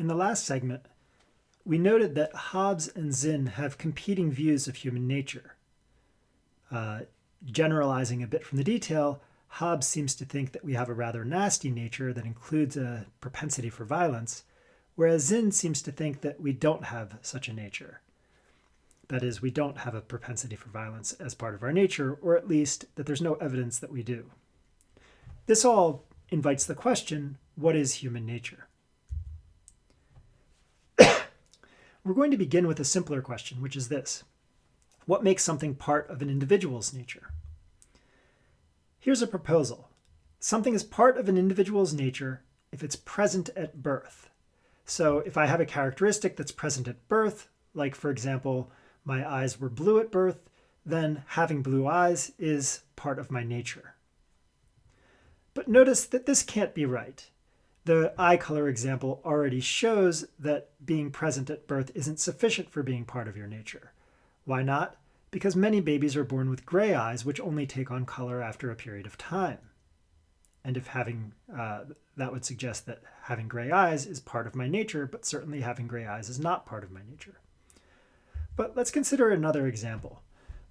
In the last segment, we noted that Hobbes and Zinn have competing views of human nature. Generalizing a bit from the detail, Hobbes seems to think that we have a rather nasty nature that includes a propensity for violence, whereas Zinn seems to think that we don't have such a nature. That is, we don't have a propensity for violence as part of our nature, or at least that there's no evidence that we do. This all invites the question, what is human nature? We're going to begin with a simpler question, which is this. What makes something part of an individual's nature? Here's a proposal. Something is part of an individual's nature if it's present at birth. So if I have a characteristic that's present at birth, like for example, my eyes were blue at birth, then having blue eyes is part of my nature. But notice that this can't be right. The eye color example already shows that being present at birth isn't sufficient for being part of your nature. Why not? Because many babies are born with gray eyes, which only take on color after a period of time. And if that would suggest that having gray eyes is part of my nature, but certainly having gray eyes is not part of my nature. But let's consider another example.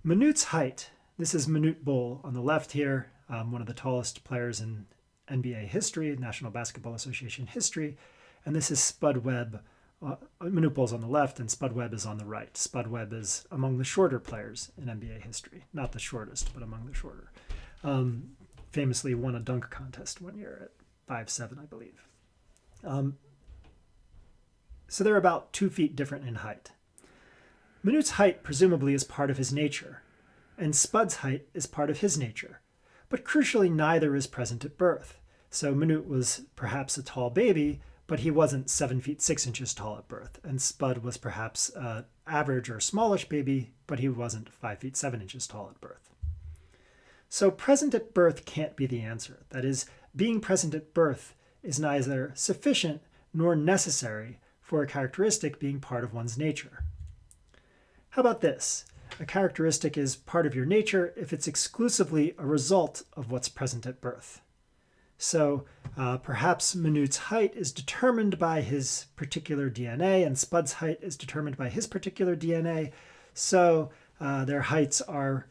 Manut's height. This is Manute Bol on the left here, one of the tallest players in NBA history, National Basketball Association history. And this is Spud Webb. Manute Bol's on the left and Spud Webb is on the right. Spud Webb is among the shorter players in NBA history. Not the shortest, but among the shorter. Famously won a dunk contest one year at 5'7", I believe. So they're about 2 feet different in height. Manute's height presumably is part of his nature, and Spud's height is part of his nature. But crucially, neither is present at birth. So Manute was perhaps a tall baby, but he wasn't 7 feet 6 inches tall at birth. And Spud was perhaps an average or smallish baby, but he wasn't 5 feet 7 inches tall at birth. So present at birth can't be the answer. That is, being present at birth is neither sufficient nor necessary for a characteristic being part of one's nature. How about this? A characteristic is part of your nature if it's exclusively a result of what's present at birth. So perhaps Manute's height is determined by his particular DNA and Spud's height is determined by his particular DNA. So their heights are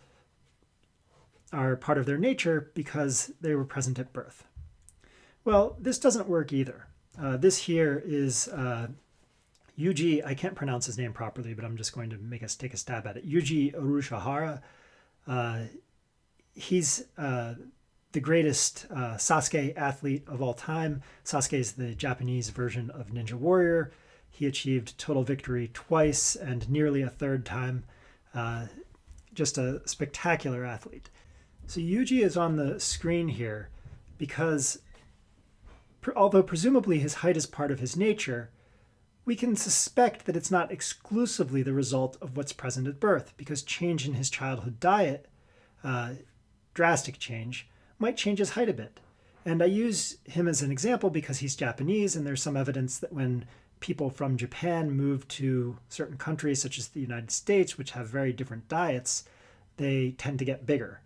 part of their nature because they were present at birth. Well, this doesn't work either. This here is Yuji, I can't pronounce his name properly, but I'm just going to make us take a stab at it. Yuji Urushihara. He's the greatest Sasuke athlete of all time. Sasuke is the Japanese version of Ninja Warrior. He achieved total victory twice and nearly a third time. Just a spectacular athlete. So Yuji is on the screen here because although presumably his height is part of his nature, we can suspect that it's not exclusively the result of what's present at birth, because change in his childhood diet, drastic change, might change his height a bit. And I use him as an example because he's Japanese, and there's some evidence that when people from Japan move to certain countries, such as the United States, which have very different diets, they tend to get bigger.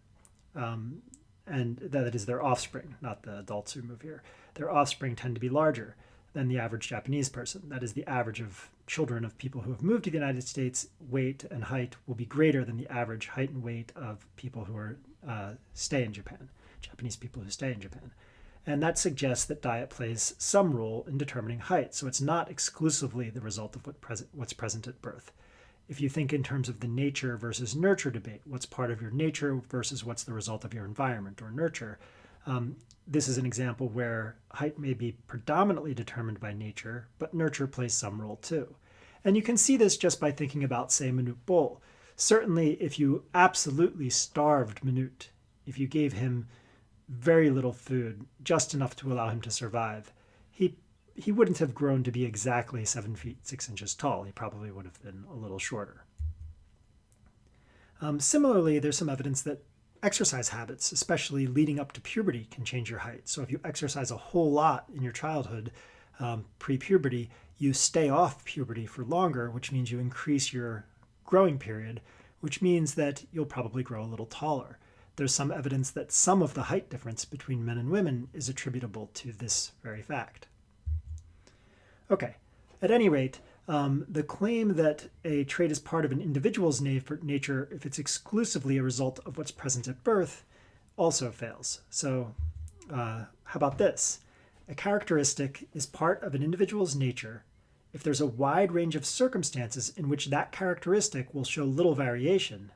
And that is their offspring, not the adults who move here. Their offspring tend to be larger than the average Japanese person. That is, the average of children of people who have moved to the United States, weight and height will be greater than the average height and weight of people who stay in Japan, Japanese people who stay in Japan. And that suggests that diet plays some role in determining height. So it's not exclusively the result of what's present at birth. If you think in terms of the nature versus nurture debate, what's part of your nature versus what's the result of your environment or nurture, this is an example where height may be predominantly determined by nature, but nurture plays some role too. And you can see this just by thinking about, say, Manute Bol. Certainly, if you absolutely starved Manute, if you gave him very little food, just enough to allow him to survive, he wouldn't have grown to be exactly 7 feet 6 inches tall. He probably would have been a little shorter. Similarly, there's some evidence that exercise habits, especially leading up to puberty, can change your height. So if you exercise a whole lot in your childhood, pre-puberty, you stay off puberty for longer, which means you increase your growing period, which means that you'll probably grow a little taller. There's some evidence that some of the height difference between men and women is attributable to this very fact. Okay, At any rate, the claim that a trait is part of an individual's nature if it's exclusively a result of what's present at birth also fails. So how about this? A characteristic is part of an individual's nature if there's a wide range of circumstances in which that characteristic will show little variation,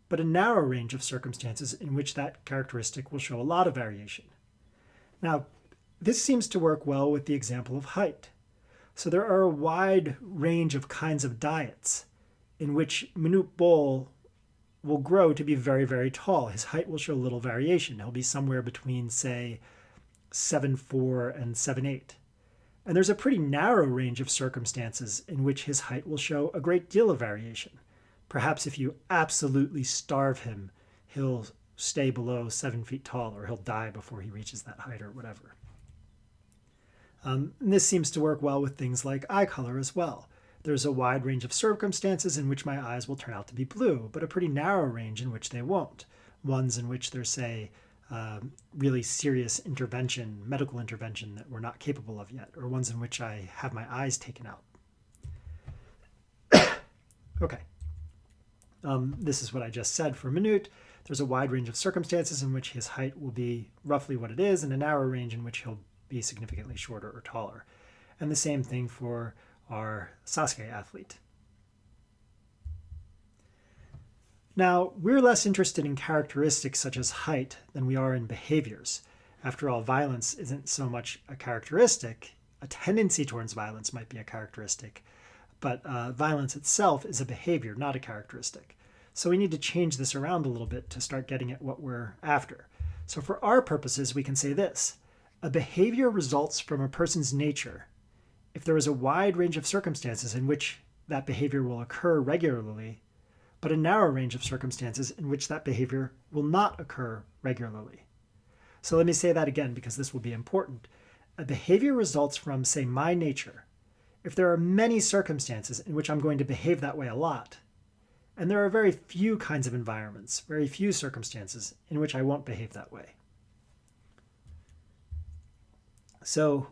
but a narrow range of circumstances in which that characteristic will show a lot of variation. Now, this seems to work well with the example of height. So there are a wide range of kinds of diets in which Manute Bol will grow to be very, very tall. His height will show little variation. He'll be somewhere between, say, 7'4" and 7'8". And there's a pretty narrow range of circumstances in which his height will show a great deal of variation. Perhaps if you absolutely starve him, he'll stay below 7 feet tall, or he'll die before he reaches that height or whatever. And this seems to work well with things like eye color as well. There's a wide range of circumstances in which my eyes will turn out to be blue, but a pretty narrow range in which they won't. Ones in which there's, say, really serious intervention, medical intervention that we're not capable of yet, or ones in which I have my eyes taken out. Okay. This is what I just said for Manute. There's a wide range of circumstances in which his height will be roughly what it is, and a narrow range in which he'll be significantly shorter or taller. And the same thing for our Sasuke athlete. Now, we're less interested in characteristics such as height than we are in behaviors. After all, violence isn't so much a characteristic. A tendency towards violence might be a characteristic, but violence itself is a behavior, not a characteristic. So we need to change this around a little bit to start getting at what we're after. So for our purposes, we can say this. A behavior results from a person's nature if there is a wide range of circumstances in which that behavior will occur regularly, but a narrow range of circumstances in which that behavior will not occur regularly. So let me say that again because this will be important. A behavior results from, say, my nature, if there are many circumstances in which I'm going to behave that way a lot, and there are very few kinds of environments, very few circumstances in which I won't behave that way. So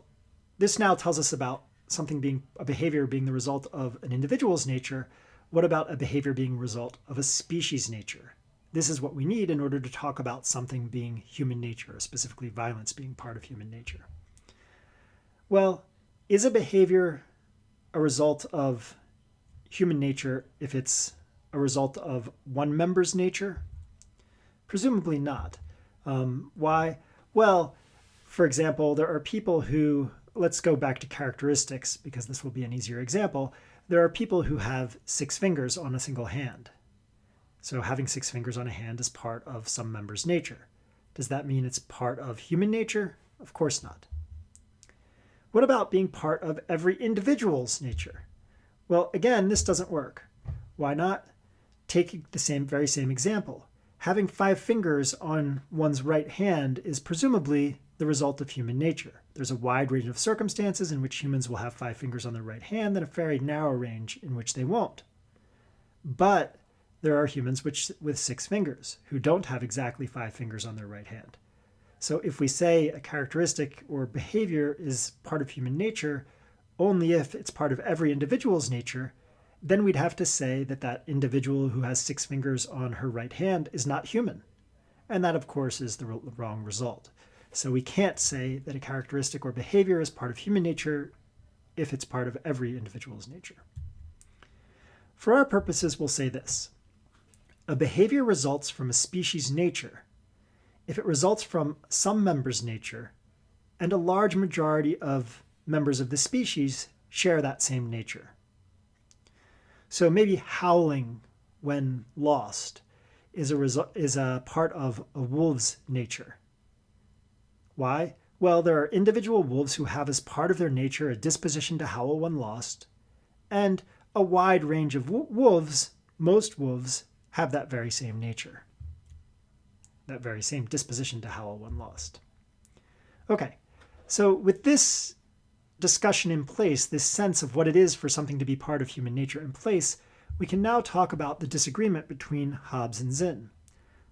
this now tells us about something being, a behavior being the result of an individual's nature. What about a behavior being the result of a species' nature? This is what we need in order to talk about something being human nature, or specifically violence being part of human nature. Well, is a behavior a result of human nature if it's a result of one member's nature? Presumably not. Why? Well, for example, there are people who, let's go back to characteristics because this will be an easier example. There are people who have 6 fingers on a single hand. So having 6 fingers on a hand is part of some member's nature. Does that mean it's part of human nature? Of course not. What about being part of every individual's nature? Well, again, this doesn't work. Why not? Take the very same example. Having 5 fingers on one's right hand is presumably the result of human nature. There's a wide range of circumstances in which humans will have 5 fingers on their right hand and a very narrow range in which they won't. But there are humans with 6 fingers who don't have exactly 5 fingers on their right hand. So if we say a characteristic or behavior is part of human nature only if it's part of every individual's nature, then we'd have to say that that individual who has 6 fingers on her right hand is not human. And that, of course, is the wrong result. So we can't say that a characteristic or behavior is part of human nature if it's part of every individual's nature. For our purposes, we'll say this. A behavior results from a species' nature if it results from some member's nature and a large majority of members of the species share that same nature. So maybe howling when lost is a part of a wolf's nature. Why? Well, there are individual wolves who have as part of their nature a disposition to howl when lost, and a wide range of wolves, most wolves, have that very same nature, that very same disposition to howl when lost. Okay, so with this discussion in place, this sense of what it is for something to be part of human nature in place, we can now talk about the disagreement between Hobbes and Zinn.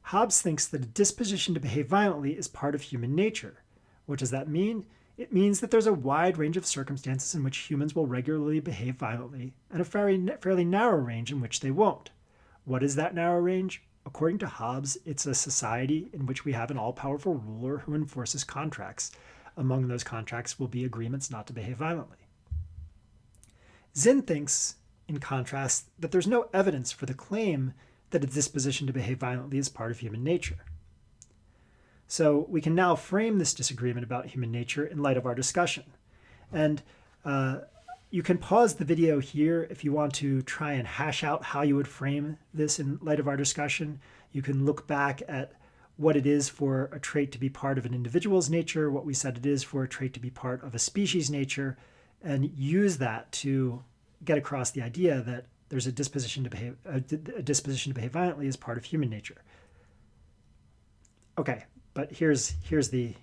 Hobbes thinks that a disposition to behave violently is part of human nature. What does that mean? It means that there's a wide range of circumstances in which humans will regularly behave violently, and a fairly narrow range in which they won't. What is that narrow range? According to Hobbes, it's a society in which we have an all-powerful ruler who enforces contracts. Among those contracts will be agreements not to behave violently. Zinn thinks, in contrast, that there's no evidence for the claim that a disposition to behave violently is part of human nature. So we can now frame this disagreement about human nature in light of our discussion. And you can pause the video here if you want to try and hash out how you would frame this in light of our discussion. You can look back at what it is for a trait to be part of an individual's nature, what we said it is for a trait to be part of a species' nature, and use that to get across the idea that there's a disposition to behave violently as part of human nature. Okay, but here's the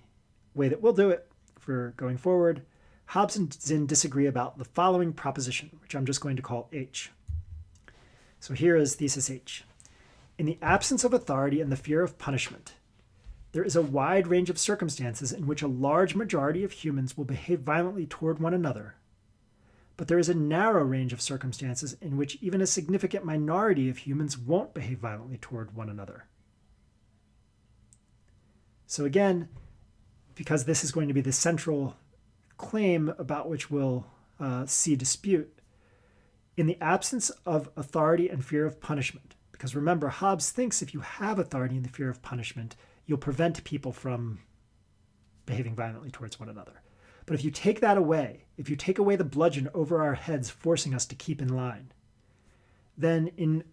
way that we'll do it for going forward. Hobbes and Zinn disagree about the following proposition, which I'm just going to call H. So here is thesis H. In the absence of authority and the fear of punishment, there is a wide range of circumstances in which a large majority of humans will behave violently toward one another, but there is a narrow range of circumstances in which even a significant minority of humans won't behave violently toward one another. So again, because this is going to be the central claim about which we'll see dispute, in the absence of authority and fear of punishment, because remember, Hobbes thinks if you have authority and the fear of punishment, you'll prevent people from behaving violently towards one another. But if you take that away, if you take away the bludgeon over our heads forcing us to keep in line, then in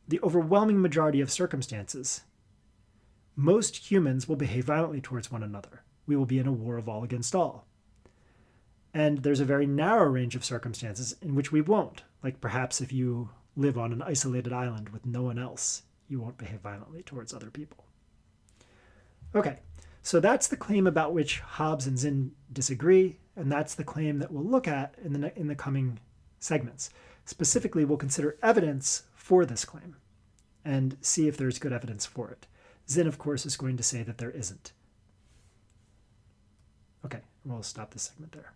the overwhelming majority of circumstances, most humans will behave violently towards one another. We will be in a war of all against all. And there's a very narrow range of circumstances in which we won't. Like perhaps if you live on an isolated island with no one else, you won't behave violently towards other people. Okay, so that's the claim about which Hobbes and Zinn disagree, and that's the claim that we'll look at in the coming segments. Specifically, we'll consider evidence for this claim and see if there's good evidence for it. Zinn, of course, is going to say that there isn't. Okay, we'll stop this segment there.